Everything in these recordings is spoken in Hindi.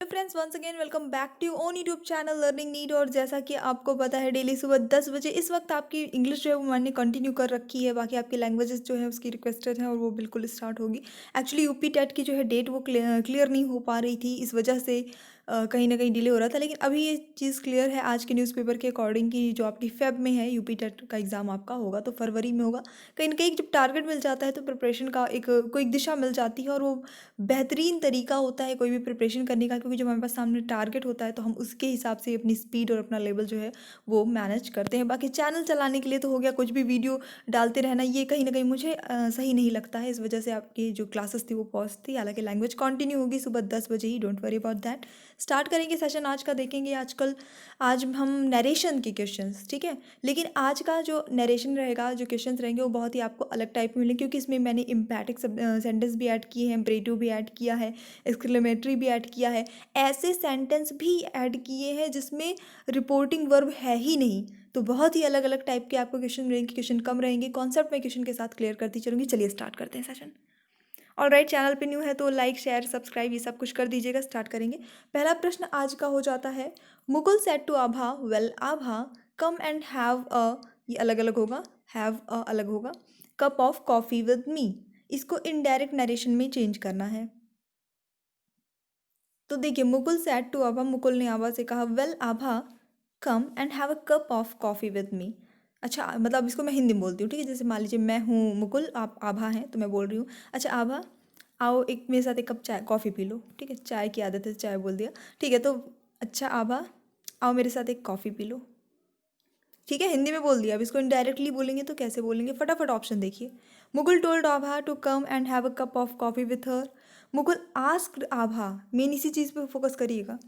Friends once again welcome back to own YouTube channel learning need. और जैसा कि आपको पता है डेली सुबह 10 बजे इस वक्त आपकी इंग्लिश जो है वो मैंने कंटिन्यू कर रखी है। बाकी आपकी लैंग्वेजेस जो है उसकी रिक्वेस्टेड है और वो बिल्कुल स्टार्ट होगी। एक्चुअली यूपी टेट की जो है डेट वो क्लियर नहीं हो पा रही थी, इस वजह से कहीं ना कहीं डिले हो रहा था। लेकिन अभी ये चीज़ क्लियर है आज के न्यूज़पेपर के अकॉर्डिंग कि जो आपकी फेब में है यूपी टेट का एग्ज़ाम आपका होगा तो फरवरी में होगा। कहीं ना कहीं जब टारगेट मिल जाता है तो प्रिपरेशन का कोई दिशा मिल जाती है और वो बेहतरीन तरीका होता है कोई भी प्रिपरेशन करने का, क्योंकि जब हमारे पास सामने टारगेट होता है तो हम उसके हिसाब से अपनी स्पीड और अपना लेवल जो है वो मैनेज करते हैं। बाकी चैनल चलाने के लिए तो हो गया, कुछ भी वीडियो डालते रहना ये कहीं ना कहीं मुझे सही नहीं लगता है। इस वजह से आपकी जो क्लासेस थी वो पॉज थी। हालांकि लैंग्वेज कंटिन्यू होगी सुबह 10 बजे ही, don't worry about that. Start करेंगे सेशन आज का, देखेंगे आज हम नरेशन के क्वेश्चंस, ठीक है। लेकिन आज का जो नरेशन रहेगा, जो क्वेश्चंस रहेंगे वो बहुत ही आपको अलग टाइप में मिलेंगे, क्योंकि इसमें मैंने इम्पैटिक सेंटेंस भी ऐड किए हैं, इम्परेटिव भी ऐड किया है, एक्सक्लेमेटरी भी ऐड किया है, ऐसे सेंटेंस भी ऐड किए हैं जिसमें रिपोर्टिंग वर्ब है ही नहीं। तो बहुत ही अलग अलग टाइप के आपको क्वेश्चन रहेंगे, क्वेश्चन कम रहेंगे, कॉन्सेप्ट में क्वेश्चन के साथ क्लियर करती चलूंगी। चलिए स्टार्ट करते हैं सेशन। और राइट, चैनल पे न्यू है तो लाइक शेयर सब्सक्राइब ये सब कुछ कर दीजिएगा। स्टार्ट करेंगे। पहला प्रश्न आज का हो जाता है, Mukul said to Abha, well Abha come and have a, ये अलग अलग होगा, हैव अ अलग होगा, cup of coffee with me. इसको इनडायरेक्ट नरेशन में चेंज करना है। तो देखिए, मुकुल सेड टू आभा, मुकुल ने आभा से कहा, well Abha come and have a cup of coffee with me. अच्छा, मतलब इसको मैं हिंदी में बोलती हूँ, ठीक है। जैसे मान लीजिए मैं हूँ मुकुल, आप आभा हैं, तो मैं बोल रही हूँ, अच्छा आभा आओ एक मेरे साथ एक कप चाय कॉफ़ी पी लो, ठीक है। चाय की आदत है, चाय बोल दिया, ठीक है। तो अच्छा आभा आओ मेरे साथ एक कॉफ़ी पी लो, ठीक है। हिंदी में बोल दिया। अब इसको इनडायरेक्टली बोलेंगे तो कैसे बोलेंगे, फटाफट ऑप्शन देखिए। Mukul told Abha to come and have a cup of coffee with her. Mukul asked Abha, मेन इसी चीज़ पे फोकस करिएगा,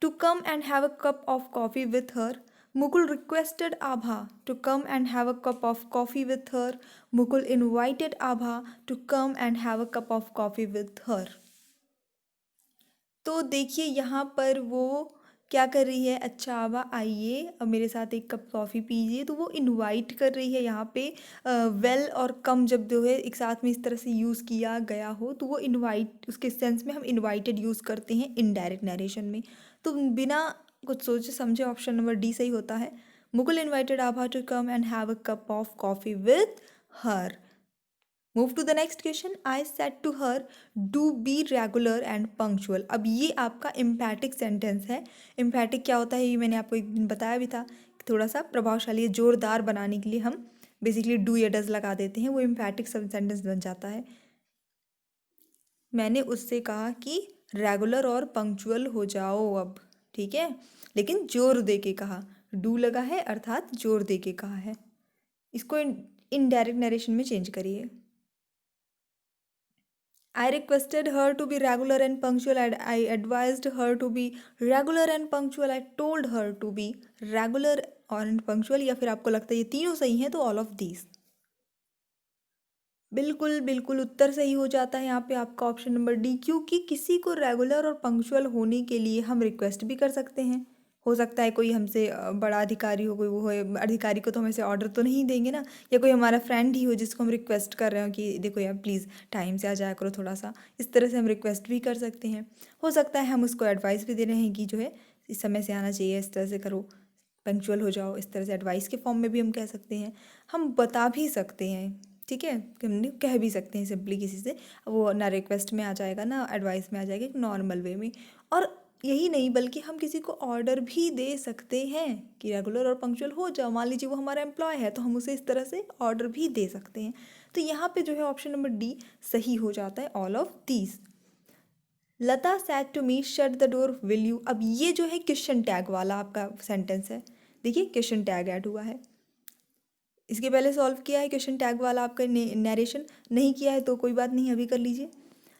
to come and have a cup of coffee with her. Mukul requested Abha to come and have a cup of coffee with her. Mukul invited Abha to come and have a cup of coffee with her. तो देखिए यहाँ पर वो क्या कर रही है, अच्छा आभा आइए अब मेरे साथ एक कप कॉफ़ी पीजिए, तो वो इनवाइट कर रही है यहाँ पे। वेल और कम जब जो है एक साथ में इस तरह से यूज़ किया गया हो तो वो इनवाइट, उसके सेंस में हम इनवाइटेड यूज़ करते हैं इनडायरेक्ट नरेशन में। तो बिना कुछ सोचे समझे ऑप्शन नंबर डी सही होता है। Mukul invited Abha to come and have a cup of coffee with her. Move to the next question. I said to her do be regular and punctual. अब ये आपका इम्पैटिक सेंटेंस है। इम्पैटिक क्या होता है ये मैंने आपको एक दिन बताया भी था, थोड़ा सा प्रभावशाली है, जोरदार बनाने के लिए हम बेसिकली डू या डज लगा देते हैं, वो इम्पैटिक सेंटेंस बन जाता है। मैंने उससे कहा कि रेगुलर और पंक्चुअल हो जाओ अब, ठीक है। लेकिन जोर दे के कहा, डू लगा है अर्थात जोर दे के कहा है। इसको इनडायरेक्ट नरेशन में चेंज करिए। I requested her to be regular and punctual, and I advised her to be regular and punctual. I told her to be regular and punctual, या फिर आपको लगता है ये तीनों सही हैं तो all of these। बिल्कुल बिल्कुल उत्तर सही हो जाता है यहाँ पे आपका ऑप्शन नंबर डी, क्योंकि किसी को रेगुलर और पंक्चुअल होने के लिए हम रिक्वेस्ट भी कर सकते हैं। हो सकता है कोई हमसे बड़ा अधिकारी हो, कोई वो हो, अधिकारी को तो हम ऐसे ऑर्डर तो नहीं देंगे ना, या कोई हमारा फ्रेंड ही हो जिसको हम रिक्वेस्ट कर रहे हो कि देखो यार प्लीज़ टाइम से आ जाया करो थोड़ा सा, इस तरह से हम रिक्वेस्ट भी कर सकते हैं। हो सकता है हम उसको एडवाइस भी दे रहे हैं कि जो है इस समय से आना चाहिए, इस तरह से करो, पंक्चुअल हो जाओ, इस तरह से एडवाइस के फॉर्म में भी हम कह सकते हैं। हम बता भी सकते हैं, ठीक है, कि हम कह भी सकते हैं सिंपली किसी से, वो ना रिक्वेस्ट में आ जाएगा ना एडवाइस में आ जाएगा, एक नॉर्मल वे में। और यही नहीं बल्कि हम किसी को ऑर्डर भी दे सकते हैं कि रेगुलर और पंक्चुअल हो जाओ। मान लीजिए वो हमारा एम्प्लॉय है तो हम उसे इस तरह से ऑर्डर भी दे सकते हैं। तो यहाँ पे जो है ऑप्शन नंबर डी सही हो जाता है, all of these. Lata said to me shut the door will you. अब ये जो है क्वेश्चन टैग वाला आपका सेंटेंस है। देखिए क्वेश्चन टैग ऐड हुआ है, इसके पहले सॉल्व किया है क्वेश्चन टैग वाला आपका नरेशन, नहीं किया है तो कोई बात नहीं, अभी कर लीजिए।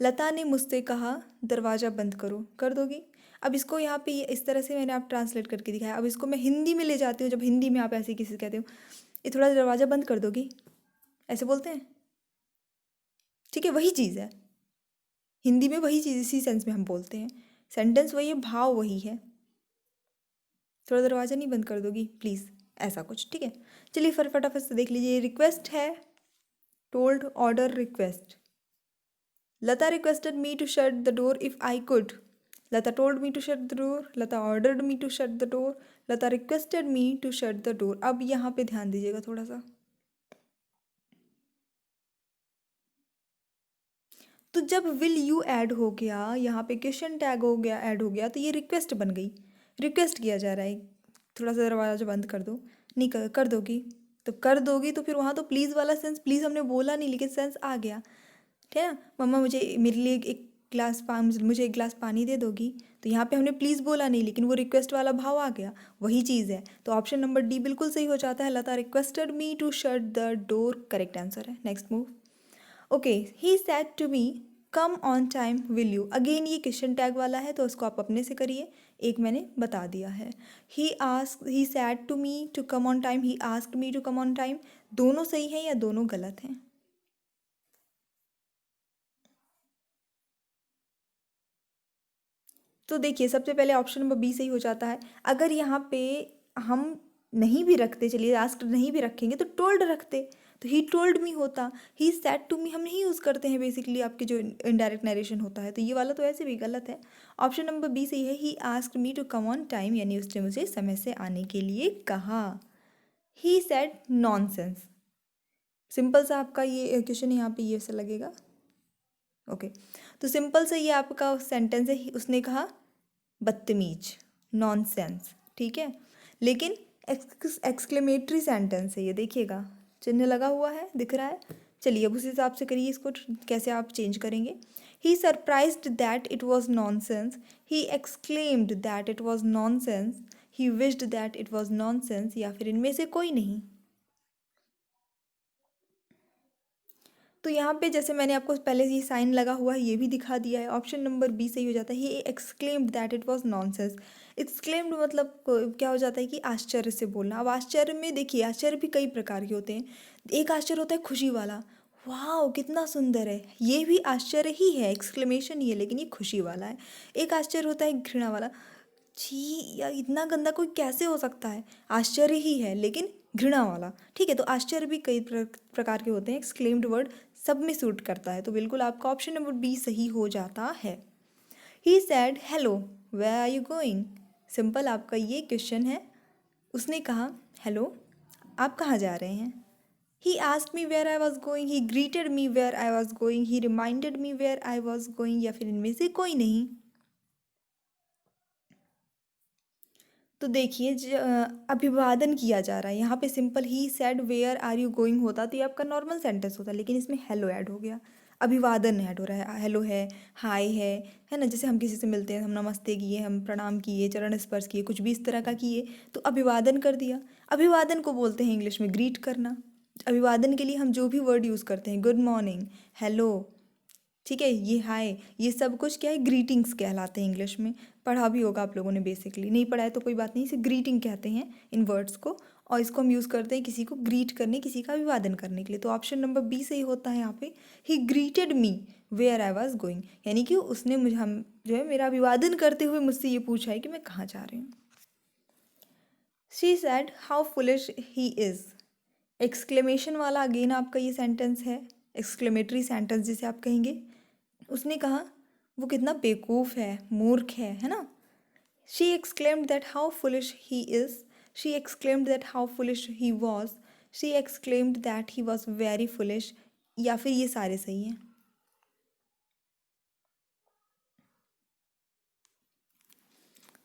लता ने मुझसे कहा दरवाज़ा बंद करो, कर दोगी। अब इसको यहाँ पे इस तरह से मैंने आप ट्रांसलेट करके दिखाया। अब इसको मैं हिंदी में ले जाती हूँ, जब हिंदी में आप ऐसे किसी से कहते हो ये थोड़ा दरवाज़ा बंद कर दोगी, ऐसे बोलते हैं, ठीक है। वही चीज़ है हिंदी में, वही चीज़ इसी सेंस में हम बोलते हैं। सेंटेंस वही है, भाव वही है, थोड़ा दरवाज़ा नहीं बंद कर दोगी प्लीज़, ऐसा कुछ, ठीक है। चलिए फटाफट से देख लीजिए। रिक्वेस्ट है, told, order, request. Lata requested me to shut the door if I could. Lata told me to shut the door, Lata ordered me to shut the door, Lata requested me to shut the door. अब यहाँ पे ध्यान दीजिएगा थोड़ा सा। तो जब विल यू ऐड हो गया, यहाँ पे क्वेश्चन टैग हो गया, ऐड हो गया, तो ये रिक्वेस्ट बन गई, रिक्वेस्ट किया जा रहा है। थोड़ा सा दरवाजा बंद कर दो, नहीं कर दोगी, तो कर दोगी तो फिर वहाँ तो प्लीज़ वाला सेंस, प्लीज़ हमने बोला नहीं लेकिन सेंस आ गया, ठीक है ना। मम्मा मुझे मेरे लिए एक गिलास मुझे एक गिलास पानी दे दोगी, तो यहाँ पे हमने प्लीज़ बोला नहीं लेकिन वो रिक्वेस्ट वाला भाव आ गया, वही चीज़ है। तो ऑप्शन नंबर डी बिल्कुल सही हो जाता है, Lata requested me to shut the door correct answer है। Next move. Okay, he said to me come on time will you. Again ये क्वेश्चन टैग वाला है तो उसको आप अपने से करिए, एक मैंने बता दिया है। He said to me to come on time, he asked me to come on time, दोनों सही हैं या दोनों गलत हैं? तो देखिए सबसे पहले ऑप्शन नंबर बी सही हो जाता है। अगर यहाँ पे हम नहीं भी रखते, चलिए आस्क्ड नहीं भी रखेंगे तो टोल्ड रखते, तो ही टोल्ड मी होता। ही सेड टू मी हम नहीं यूज़ करते हैं बेसिकली आपके जो इनडायरेक्ट नरेशन होता है, तो ये वाला तो ऐसे भी गलत है। ऑप्शन नंबर बी सही है, he asked me to come on time, यानी उसने मुझे समय से आने के लिए कहा। He said nonsense. सिंपल सा आपका ये क्वेश्चन यहाँ पे ये से लगेगा। ओके, तो सिंपल सा ये आपका सेंटेंस है, उसने कहा बदतमीज, नॉनसेंस, ठीक है। लेकिन एक्सक्लेमेटरी सेंटेंस है ये, देखिएगा चिन्ह लगा हुआ है, दिख रहा है। चलिए अब उस हिसाब से करिए इसको, कैसे आप चेंज करेंगे। He surprised that it was nonsense, he exclaimed that it was nonsense, he wished that it was nonsense, या फिर इनमें से कोई नहीं। तो यहाँ पे जैसे मैंने आपको पहले ये साइन लगा हुआ है ये भी दिखा दिया है, ऑप्शन नंबर बी सही हो जाता है। ये exclaimed that it was nonsense. Exclaimed मतलब क्या हो जाता है कि आश्चर्य से बोलना। अब आश्चर्य में देखिए, आश्चर्य भी कई प्रकार के होते हैं। एक आश्चर्य होता है खुशी वाला, वाह कितना सुंदर है, ये भी आश्चर्य ही है, एक्सक्लेमेशन ही है, लेकिन ये खुशी वाला है। एक आश्चर्य होता है घृणा वाला, छी या इतना गंदा कोई कैसे हो सकता है, आश्चर्य ही है लेकिन घृणा वाला, ठीक है। तो आश्चर्य भी कई प्रकार के होते हैं, एक्सक्लेम्ड वर्ड सब में सूट करता है, तो बिल्कुल आपका ऑप्शन नंबर बी सही हो जाता है। He said hello where are you going. Simple आपका ये क्वेश्चन है, उसने कहा हेलो आप कहाँ जा रहे हैं। He asked me where I was going, he greeted me where I was going, he reminded me where I was going, या फिर इनमें से कोई नहीं। तो देखिए अभिवादन किया जा रहा है यहाँ पे, simple he said where are you going होता तो ये आपका नॉर्मल सेंटेंस होता, लेकिन इसमें हेलो ऐड हो गया, अभिवादन ऐड हो रहा है। हेलो है, हाय है ना, जैसे हम किसी से मिलते हैं, हम नमस्ते किए, हम प्रणाम किए, चरण स्पर्श किए, कुछ भी इस तरह का किए, तो अभिवादन कर दिया। अभिवादन को बोलते हैं इंग्लिश में ग्रीट करना। अभिवादन के लिए हम जो भी वर्ड यूज़ करते हैं, गुड मॉर्निंग, हेलो, ठीक है, ये हाय, ये सब कुछ क्या है, ग्रीटिंग्स कहलाते हैं इंग्लिश में। पढ़ा भी होगा आप लोगों ने बेसिकली, नहीं पढ़ा है तो कोई बात नहीं, इसे ग्रीटिंग कहते हैं इन वर्ड्स को, और इसको हम यूज़ करते हैं किसी को ग्रीट करने, किसी का अभिवादन करने के लिए। तो ऑप्शन नंबर बी सही होता है यहाँ पे, he greeted me where I was going, यानी कि उसने मुझे हम जो है मेरा अभिवादन करते हुए मुझसे ये पूछा है कि मैं कहाँ जा रही हूँ। She said how foolish he is. Exclamation वाला अगेन आपका ये सेंटेंस है, एक्सक्लेमेटरी सेंटेंस जिसे आप कहेंगे। उसने कहा वो कितना बेवकूफ़ है, मूर्ख है ना। She exclaimed that how foolish he is, she exclaimed that how foolish he was, she exclaimed that he was very foolish, या फिर ये सारे सही हैं।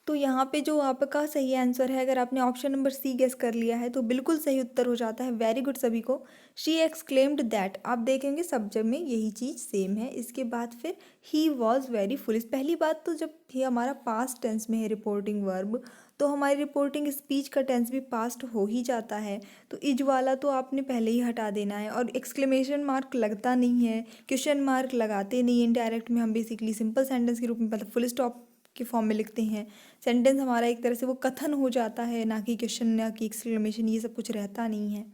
तो यहाँ पे जो आपका सही आंसर है, अगर आपने ऑप्शन नंबर सी गेस कर लिया है तो बिल्कुल सही उत्तर हो जाता है। वेरी गुड सभी को। शी एक्सक्लेम्ड दैट, आप देखेंगे सब जब में यही चीज़ सेम है। इसके बाद फिर ही वॉज वेरी फुलिश। पहली बात तो जब ये हमारा पास्ट टेंस में है रिपोर्टिंग वर्ब, तो हमारी रिपोर्टिंग स्पीच का टेंस भी पास्ट हो ही जाता है, तो इज वाला तो आपने पहले ही हटा देना है, और एक्सक्लेमेशन मार्क लगता नहीं है, क्वेश्चन मार्क लगाते नहीं, इनडायरेक्ट में हम बेसिकली सिंपल सेंटेंस के रूप में मतलब फुल स्टॉप के फॉर्म में लिखते हैं। सेंटेंस हमारा एक तरह से वो कथन हो जाता है, ना कि क्वेश्चन, ना कि एक्सक्लेमेशन, ये सब कुछ रहता नहीं है,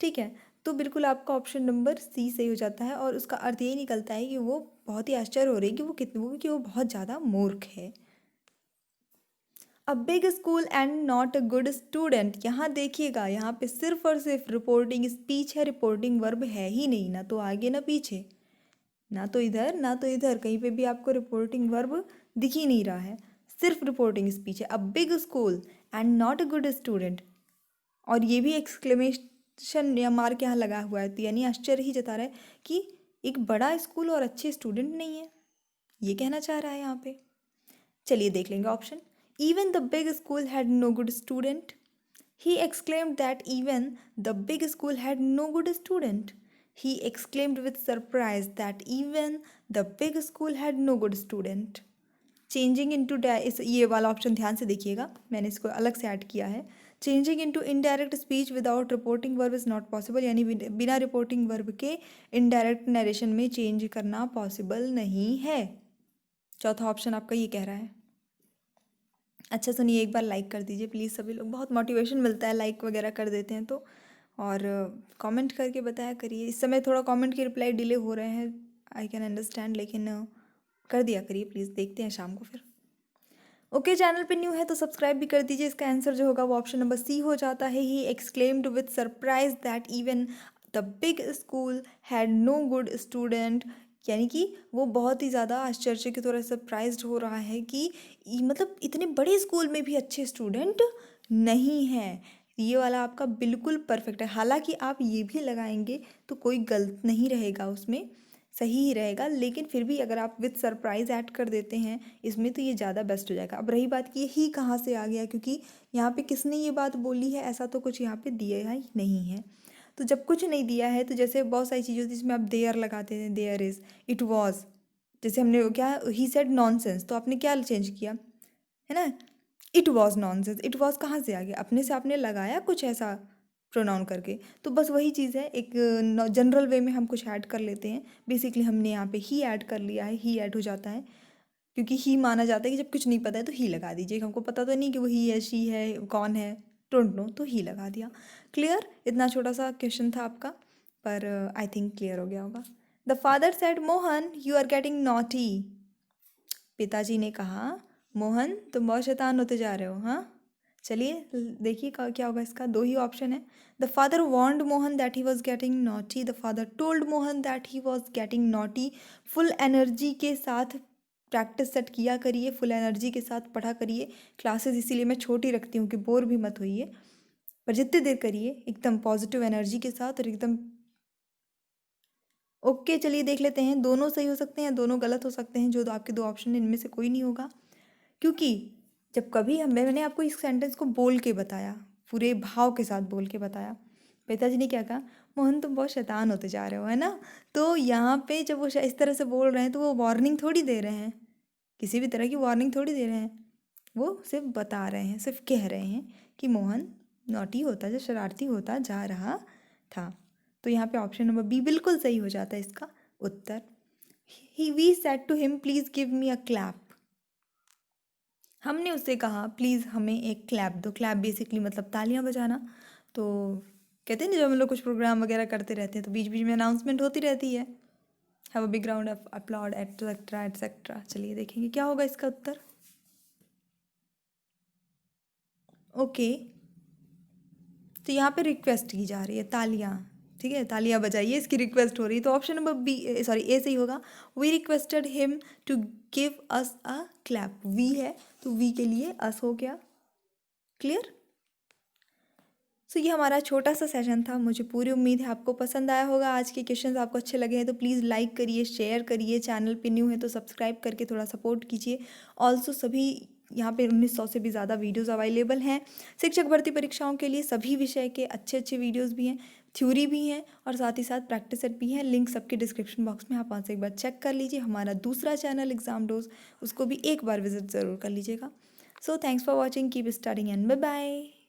ठीक है। तो बिल्कुल आपका ऑप्शन नंबर सी सही हो जाता है, और उसका अर्थ यही निकलता है कि वो बहुत ही आश्चर्य हो रही है कि वो बहुत ज़्यादा मूर्ख है। A big school and not a good student. यहाँ देखिएगा, यहाँ पे सिर्फ और सिर्फ रिपोर्टिंग स्पीच है, रिपोर्टिंग वर्ब है ही नहीं, ना तो आगे ना पीछे, ना तो इधर ना तो इधर, कहीं पे भी आपको रिपोर्टिंग वर्ब दिख ही नहीं रहा है, सिर्फ रिपोर्टिंग स्पीच है। A big school and not a good student, और ये भी एक्सक्लेमेशन या मार्क यहाँ लगा हुआ है, तो यानी आश्चर्य ही जता रहा है कि एक बड़ा स्कूल और अच्छे स्टूडेंट नहीं है, ये कहना चाह रहा है यहाँ पे। चलिए देख लेंगे option. Even the big school had no good student. He exclaimed that even the big school had no good student. He exclaimed with surprise that even the big school had no good student. Changing into ये वाला ऑप्शन ध्यान से देखिएगा, मैंने इसको अलग से ऐड किया है। Changing into indirect speech without reporting verb is not possible, यानी बिना रिपोर्टिंग वर्ब के इनडायरेक्ट नरेशन में चेंज करना पॉसिबल नहीं है। चौथा ऑप्शन आपका ये कह रहा है। अच्छा सुनिए, एक बार लाइक कर दीजिए प्लीज़ सभी लोग, बहुत मोटिवेशन मिलता है लाइक वगैरह कर देते हैं तो। और कमेंट करके बताया करिए। इस समय थोड़ा कमेंट के रिप्लाई डिले हो रहे हैं, आई कैन अंडरस्टैंड, लेकिन कर दिया करिए प्लीज़। देखते हैं शाम को फिर। ओके, चैनल पे न्यू है तो सब्सक्राइब भी कर दीजिए। इसका आंसर जो होगा वो ऑप्शन नंबर सी हो जाता है। He exclaimed with surprise that even the big school had no good student, यानी कि वो बहुत ही ज़्यादा आश्चर्य की तरह सरप्राइज्ड हो रहा है कि मतलब इतने बड़े स्कूल में भी अच्छे स्टूडेंट नहीं हैं। ये वाला आपका बिल्कुल परफेक्ट है। हालांकि आप ये भी लगाएंगे तो कोई गलत नहीं रहेगा, उसमें सही ही रहेगा, लेकिन फिर भी अगर आप विथ सरप्राइज ऐड कर देते हैं इसमें तो ये ज़्यादा बेस्ट हो जाएगा। अब रही बात कि ये ही कहाँ से आ गया, क्योंकि यहाँ पे किसने ये बात बोली है, ऐसा तो कुछ यहाँ पे दिया ही नहीं है। तो जब कुछ नहीं दिया है तो जैसे बहुत सारी चीज़ें होती है जिसमें आप देयर लगाते हैं, देयर इज़, इट वॉज, जैसे हमने क्या ही सेड नॉनसेंस, तो आपने क्या चेंज किया है ना, it was nonsense. It was कहाँ से आ गया, अपने से आपने लगाया कुछ ऐसा प्रोनाउन करके। तो बस वही चीज़ है, एक जनरल वे में हम कुछ ऐड कर लेते हैं। बेसिकली हमने यहाँ पे ही ऐड कर लिया है, ही ऐड हो जाता है, क्योंकि ही माना जाता है कि जब कुछ नहीं पता है तो ही लगा दीजिए। हमको पता तो नहीं कि वो ही है, शी है, कौन है, डोंट नो, तो ही लगा दिया। क्लियर? इतना छोटा सा क्वेश्चन था आपका, पर आई थिंक क्लियर हो गया होगा। The father said Mohan you are getting naughty. पिताजी ने कहा मोहन तुम बहुत शैतान होते जा रहे हो। हाँ, चलिए देखिए क्या होगा इसका। दो ही ऑप्शन है। The father warned Mohan that he was getting naughty. The father told Mohan that he was getting naughty. Full energy के साथ प्रैक्टिस सेट किया करिए, फुल एनर्जी के साथ पढ़ा करिए। क्लासेस इसीलिए मैं छोटी रखती हूँ कि बोर भी मत होइए, पर जितनी देर करिए एकदम पॉजिटिव एनर्जी के साथ और एकदम ओके। चलिए देख लेते हैं, दोनों सही हो सकते हैं, दोनों गलत हो सकते हैं। जो आपके दो ऑप्शन हैं इनमें से कोई नहीं होगा, क्योंकि जब कभी मैंने आपको इस सेंटेंस को बोल के बताया, पूरे भाव के साथ बोल के बताया। पिताजी ने क्या कहा, मोहन तुम बहुत शैतान होते जा रहे हो, है ना। तो यहाँ पे जब वो इस तरह से बोल रहे हैं तो वो वार्निंग थोड़ी दे रहे हैं, किसी भी तरह की वार्निंग थोड़ी दे रहे हैं, वो सिर्फ बता रहे हैं, सिर्फ कह रहे हैं कि मोहन नॉटी होता, जो शरारती होता जा रहा था। तो यहाँ पे ऑप्शन नंबर बी बिल्कुल सही हो जाता है इसका उत्तर। We said to him please give me a clap. हमने उससे कहा प्लीज़ हमें एक क्लैप दो। क्लैप बेसिकली मतलब तालियां बजाना। तो कहते हैं ना, जब हम लोग कुछ प्रोग्राम वगैरह करते रहते हैं तो बीच बीच में अनाउंसमेंट होती रहती है, have a big round of applause etcetera etcetera. चलिए देखेंगे क्या होगा इसका उत्तर। ओके, तो यहाँ पे रिक्वेस्ट की जा रही है तालियां, ठीक है, तालियां बजाइए, इसकी रिक्वेस्ट हो रही है। तो option number B sorry A सही होगा। We requested him to give us a clap. We है तो वी के लिए अस हो गया। क्लियर? सो ये हमारा छोटा सा सेशन था। मुझे पूरी उम्मीद है आपको पसंद आया होगा। आज के क्वेश्चंस आपको अच्छे लगे हैं तो प्लीज़ लाइक करिए, शेयर करिए। चैनल पे न्यू है तो सब्सक्राइब करके थोड़ा सपोर्ट कीजिए। ऑल्सो सभी यहाँ पे 1900 से भी ज़्यादा वीडियोस अवेलेबल हैं शिक्षक भर्ती परीक्षाओं के लिए। सभी विषय के अच्छे अच्छे वीडियोस भी हैं, थ्योरी भी हैं और साथ ही साथ प्रैक्टिस सेट भी हैं। लिंक सबके डिस्क्रिप्शन बॉक्स में, आप वहाँ से एक बार चेक कर लीजिए। हमारा दूसरा चैनल एग्जाम डोज, उसको भी एक बार विजिट ज़रूर कर लीजिएगा। So thanks for watching, keep studying and bye bye.